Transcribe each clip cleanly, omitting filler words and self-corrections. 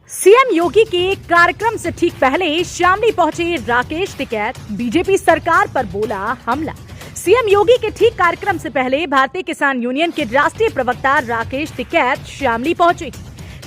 CM योगी के कार्यक्रम से ठीक पहले शामली पहुंचे राकेश टिकैत, बीजेपी सरकार पर बोला हमला। सीएम योगी के ठीक कार्यक्रम से पहले भारतीय किसान यूनियन के राष्ट्रीय प्रवक्ता राकेश टिकैत शामली पहुंचे,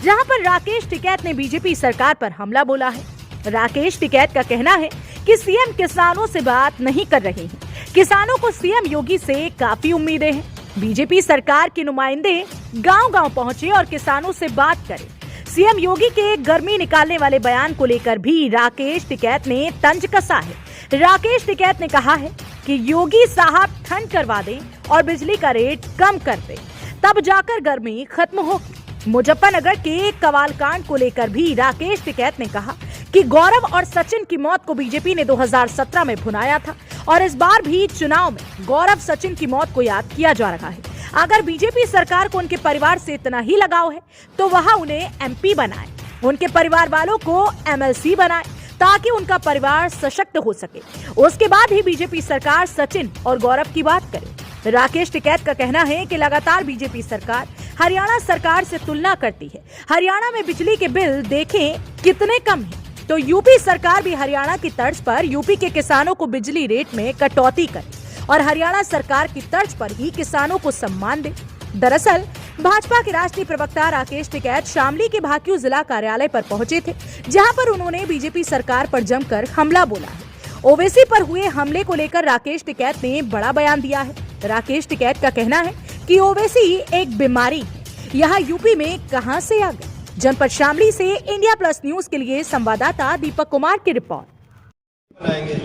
जहां पर राकेश टिकैत ने बीजेपी सरकार पर हमला बोला है। राकेश टिकैत का कहना है कि सीएम किसानों से बात नहीं कर रहे हैं। किसानों को सीएम योगी से काफी उम्मीदें हैं। बीजेपी सरकार के नुमाइंदे गांव-गांव पहुंचे और किसानों से बात करें। सीएम योगी के गर्मी निकालने वाले बयान को लेकर भी राकेश टिकैत ने तंज कसा है। राकेश टिकैत ने कहा है कि योगी साहब ठंड करवा दें और बिजली का रेट कम कर दें, तब जाकर गर्मी खत्म होगी। मुजफ्फरनगर के कवाल कांड को लेकर भी राकेश टिकैत ने कहा कि गौरव और सचिन की मौत को बीजेपी ने 2017 में भुनाया था और इस बार भी चुनाव में गौरव सचिन की मौत को याद किया जा रहा है। अगर बीजेपी सरकार को उनके परिवार से इतना ही लगाव है तो वह उन्हें एमपी बनाए, उनके परिवार वालों को एमएलसी बनाए, ताकि उनका परिवार सशक्त हो सके। उसके बाद ही बीजेपी सरकार सचिन और गौरव की बात करे। राकेश टिकैत का कहना है कि लगातार बीजेपी सरकार हरियाणा सरकार से तुलना करती है। हरियाणा में बिजली के बिल देखें कितने कम है, तो यूपी सरकार भी हरियाणा की तर्ज पर यूपी के किसानों को बिजली रेट में कटौती करे और हरियाणा सरकार की तर्ज पर ही किसानों को सम्मान दे। दरअसल भाजपा के राष्ट्रीय प्रवक्ता राकेश टिकैत शामली के भाकियू जिला कार्यालय पर पहुंचे थे, जहां पर उन्होंने बीजेपी सरकार पर जमकर हमला बोला है। ओवैसी पर हुए हमले को लेकर राकेश टिकैत ने बड़ा बयान दिया है। राकेश टिकैत का कहना है कि ओवैसी एक बीमारी है, यहाँ यूपी में कहां से आ गए। जनपद शामली से इंडिया प्लस न्यूज के लिए संवाददाता दीपक कुमार की रिपोर्ट।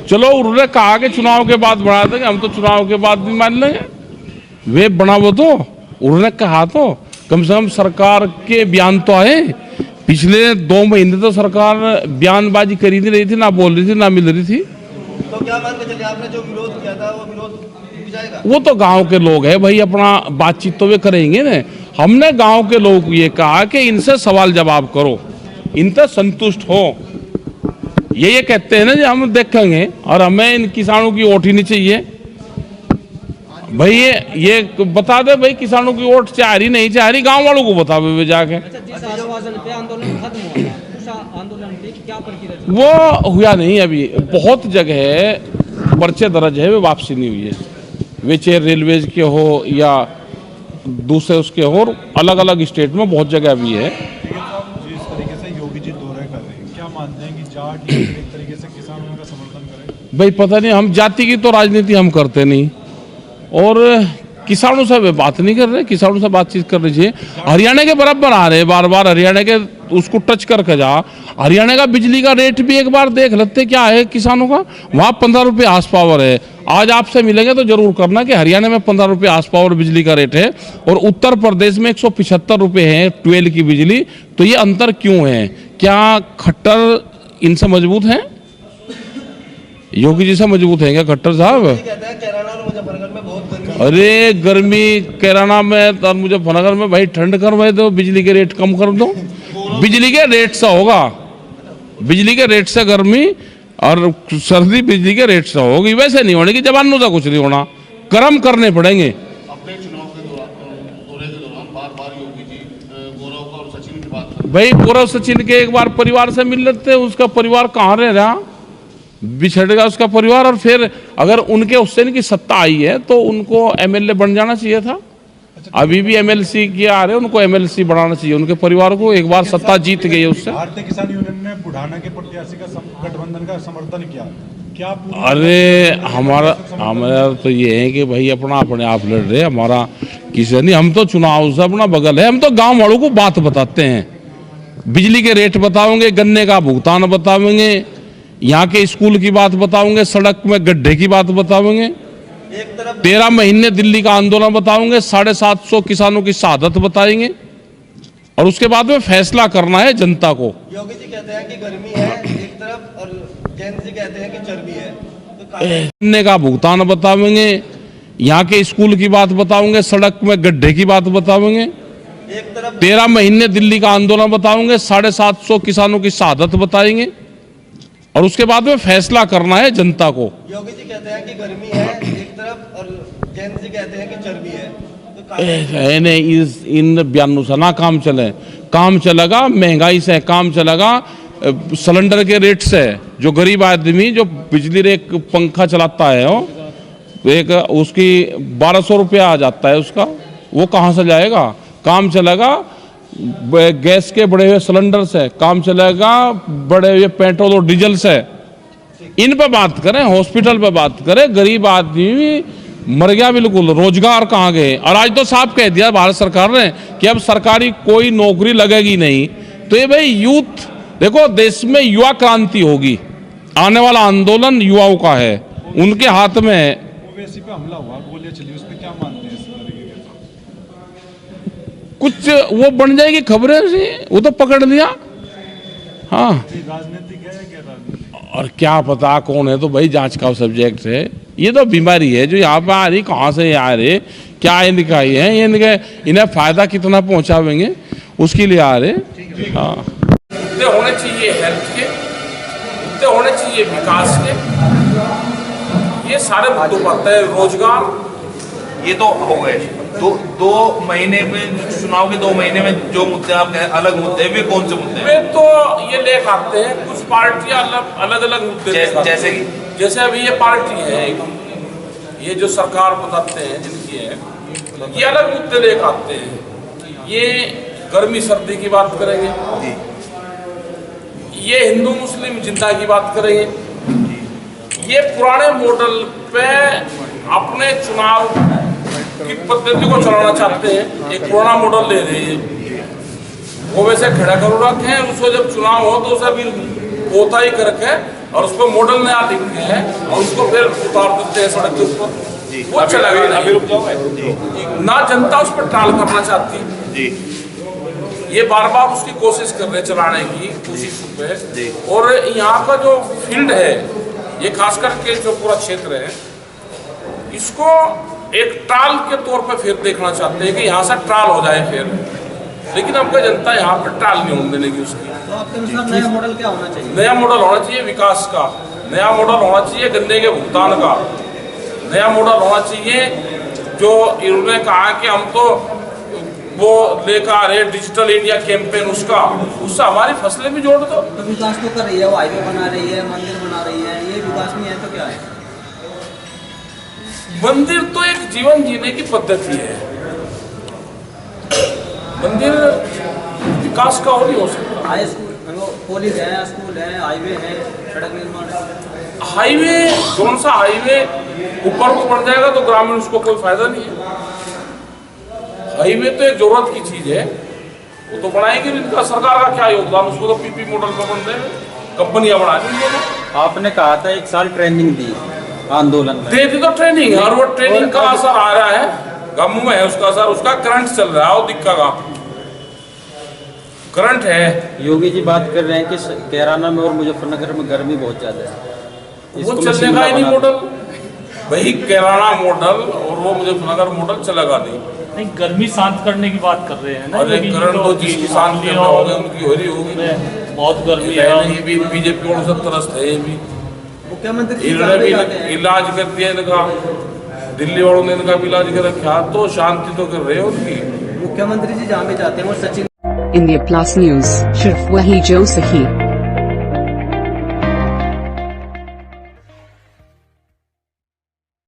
चलो, उन्होंने कहा कि चुनाव के बाद बढ़ा देंगे, हम तो चुनाव के बाद भी मान लेंगे। वे बना वो तो उन्होंने कहा, तो कम से कम सरकार के बयान तो आए। पिछले 2 महीने तो सरकार बयानबाजी करी नहीं रही थी, ना बोल रही थी, ना मिल रही थी। तो क्या मान के चलिए आपने जो विरोध किया था वो विरोध रुक जाएगा? वो तो गांव के लोग हैं भाई, अपना बातचीत तो वे करेंगे ना। हमने गांव के लोगों को ये कहा कि इनसे सवाल जवाब करो, इनसे संतुष्ट हो। ये कहते हैं ना जी हम देखेंगे और हमें इन किसानों की वोट ही नहीं चाहिए। भाई ये बता दे भाई, किसानों की वोट चाह रही नहीं चाह रही, गांव वालों को बता वे जाके। जिस आश्वासन पे आंदोलन खत्म हुआ था, उस आंदोलन पे क्या प्रक्रिया? वो हुआ नहीं। अभी बहुत जगह पर्चे दर्ज है, वे वापसी नहीं हुई है। वे चाहे रेलवेज के हो या दूसरे उसके हो, अलग अलग स्टेट में बहुत जगह अभी है। जिस तरीके से योगी जी दौरे कर रहे हैं, क्या मानते हैं कि जाट एक तरीके से किसानों का समर्थन करें? भाई पता नहीं, हम जाति की तो राजनीति हम करते नहीं और किसानों से वे बात नहीं कर रहे। किसानों से बातचीत करनी चाहिए। हरियाणा के बराबर आ रहे बार बार, हरियाणा के उसको टच करके जा। हरियाणा का बिजली का रेट भी एक बार देख लेते क्या है किसानों का। वहाँ 15 रुपये हार्स पावर है। आज आपसे मिलेंगे तो जरूर करना कि हरियाणा में 15 रुपये हार्स पावर बिजली का रेट है और उत्तर प्रदेश में 175 रुपये है 12 की बिजली। तो ये अंतर क्यों है? क्या खट्टर इनसे मजबूत हैं? योगी जी से मजबूत हैं क्या खट्टर साहब? अरे गर्मी कैराना में और मुजफ्फरनगर में भाई ठंड करवाए दो, बिजली के रेट कम कर दो। बिजली के रेट से होगा, बिजली के रेट से गर्मी और सर्दी बिजली के रेट से होगी। वैसे नहीं होने की, जवानों से कुछ नहीं होना, गर्म करने पड़ेंगे। अपने चुनाव के दौरे के दौरान बार-बार योगी जी गौरव और सचिन की बात कर। भाई गौरव सचिन के एक बार परिवार से मिल लेते, उसका परिवार कहाँ रह रहा, बिछड़ गया उसका परिवार। और फिर अगर उनके उससे इनकी सत्ता आई है तो उनको एमएलए बन जाना चाहिए था। अभी भी एमएलसी के आ रहे, उनको एमएलसी बनाना चाहिए उनके परिवार को। एक बार सत्ता जीत गई उससे। भारतीय किसान यूनियन ने बुढ़ाना के प्रत्याशी का गठबंधन का समर्थन किया, क्या? अरे हमारा तो ये है कि भाई अपने आप लड़ रहे। हमारा किसी नहीं, हम तो चुनाव से अपना बगल है। हम तो गाँव वालों को बात बताते हैं, बिजली के रेट बताओगे, गन्ने का भुगतान बताओगे, यहाँ के स्कूल की बात बताओगे, सड़क में गड्ढे की बात बताओगे, 13 महीने दिल्ली का आंदोलन बताओगे, 750 किसानों की शहादत बताएंगे और उसके बाद में फैसला करना है जनता को। योगी जी कहते हैं कि गर्मी है एक तरफ और जयंत जी कहते हैं कि चर्बी है, तो गन्ने का भुगतान बताओगे, यहाँ के स्कूल की बात बताओगे, सड़क में गड्ढे की बात बताओगे, 13 महीने दिल्ली का आंदोलन बताओगे, 750 किसानों की शहादत बताएंगे और उसके बाद में फैसला करना है जनता को। योगी जी कहते हैं कि गर्मी है एक तरफ और जयंत जी कहते हैं कि चर्बी है, तो इन बयानों से ना काम चले। काम चलेगा, महंगाई से काम चलेगा, सिलेंडर के रेट से। जो गरीब आदमी जो बिजली रे एक पंखा चलाता है वो एक उसकी 1200 रुपया आ जाता है उसका, वो कहाँ से जाएगा? काम चलेगा गैस के बढ़े हुए सिलेंडर से, काम चलेगा बढ़े हुए पेट्रोल और डीजल से। इन पे बात करें, हॉस्पिटल पे बात करें, गरीब आदमी मर गया बिल्कुल, रोजगार कहाँ गए? और आज तो साफ कह दिया भारत सरकार ने कि अब सरकारी कोई नौकरी लगेगी नहीं। तो ये भाई यूथ, देखो देश में युवा क्रांति होगी, आने वाला आंदोलन युवाओं का है, उनके हाथ में है। ओवैसी पे हमला हुआ, गोलियां चली, उस पे क्या मानते हैं इस तरीके के? कुछ वो बन जाएगी खबरें से, वो तो पकड़ लिया। हाँ, राजनीतिक है क्या राजनीतिक? और क्या पता कौन है, तो भाई जांच का सब्जेक्ट है। ये तो बीमारी है जो यहाँ पे आ रही, कहाँ से आ रहे, क्या इनका ये है, इन्हें फायदा कितना पहुंचावेंगे उसके लिए आ रहे। हाँ, मुद्दे होने चाहिए हेल्थ के, मुद्दे होने चाहिए विकास के, ये सारे मुद्दों पर है। रोजगार, ये तो हो गए। दो महीने में, चुनाव के 2 महीने में जो मुद्दे आप कहें अलग मुद्दे, वे कौन से मुद्दे हैं? वे तो ये लेकर आते हैं कुछ पार्टियां अलग अलग मुद्दे, जैसे कि जैसे अभी ये पार्टी है, ये जो सरकार बताते हैं जिनकी है, ये अलग मुद्दे लेकर आते हैं। ये गर्मी सर्दी की बात करेंगे, ये हिंदू मुस्लिम जिंदा की बात करेंगे, ये पुराने मॉडल पे अपने चुनाव की पद्धति को चलाना चाहते हैं। एक पुराना मॉडल ले रहे हैं, वो वैसे खड़ा कर रखे हैं, उसको जब चुनाव हो तो उसे अभी पोता ही करके और उसको मॉडल नया लिखते हैं और उसको फिर उतार देते हैं सड़क के ऊपर, वो चलेगा। अभी रुक जाओ ना जनता उस पर ट्रायल करना चाहती है, ये बार बार उसकी कोशिश कर रहे चलाने की कोशिश पे। और यहाँ का जो फील्ड है, ये खास करके जो पूरा क्षेत्र है, इसको एक ट्रायल के तौर पे फिर देखना चाहते हैं कि यहाँ से ट्रायल हो जाए फिर, लेकिन हमको जनता यहाँ पर ट्रायल नहीं होने देगी उसकी। तो आपके अनुसार नया मॉडल क्या होना चाहिए? नया मॉडल होना चाहिए विकास का, नया मॉडल होना चाहिए गंदे के भुगतान का, नया मॉडल होना चाहिए जो इन्होंने कहा कि हम तो वो लेकर आ रहे डिजिटल इंडिया कैंपेन, उससे हमारी फसलें भी जोड़ दो। तो विकास तो कर रही है, वो हाईवे बना रही है, मंदिर बना रही है, ये विकास नहीं है तो क्या है? मंदिर तो एक जीवन जीने की पद्धति है, मंदिर विकास का और नहीं हो सकता। हाई स्कूल, कॉलेज है, स्कूल है, हाईवे है, सड़क निर्माण है। हाईवे, कौन सा हाईवे ऊपर को बढ़ जाएगा तो ग्रामीण उसको कोई फायदा नहीं है। हाईवे तो एक जरूरत की चीज है, वो तो बनाएगी, इनका सरकार का क्या योगदान, उसको तो पीपी मॉडल पर बन रहे हैं, कंपनियां बना दी। आपने कहा था 1 साल ट्रेनिंग दी आंदोलन में, दे दी तो ट्रेनिंग, और वो ट्रेनिंग का असर आ रहा है, गम में है उसका असर, उसका करंट चल रहा है, वो दिक्कत करंट है। योगी जी बात कर रहे हैं कि कैराना में और मुजफ्फरनगर में गर्मी बहुत ज्यादा है, वो चलने का ही नहीं मॉडल, वही कैराना मॉडल और वो मुजफ्फरनगर मॉडल चलेगा नहीं। गर्मी शांत करने की बात कर रहे हैं ना, अरे करंट तो जिसकी शांत करना होगा उनकी हो रही होगी, बहुत गर्मी है। ये भी बीजेपी और सब तरस है, ये भी मुख्यमंत्री इन्होंने भी इलाज कर दिया इनका, दिल्ली वालों ने इनका भी इलाज कर रखा, तो शांति तो कर रहे हैं उनकी। मुख्यमंत्री जी जहाँ भी जाते हैं वो सचिन India Plus News, सिर्फ वही जो सही।